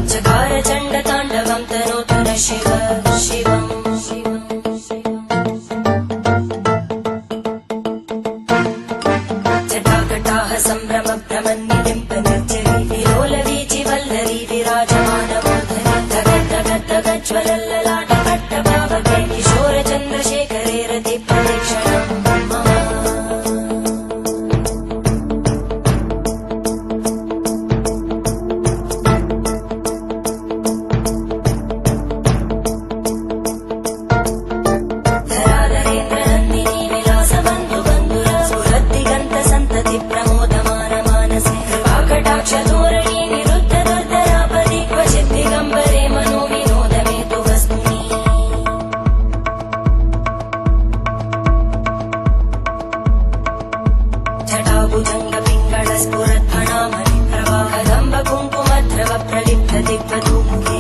चकार चण्डताण्डवं तनोतु न शिव शिवम् जटाकटाः सम्भ्रम भ्रमन्निलिम्पनिर्जरी विलोलवीचि वल्लरी विराजमानमूर्धनि धगद्धगद्धगज्ज्वलल्ललाटकट्टभावके किशोरचन्द्रशेखरे रतिप्रदक्षिणम् जटाभुजङ्ग पिङ्गळस्फुरद्भणामणि प्रवाहदम्ब कुङ्कुमद्रव प्रलिप्त दिग्वधूमुखी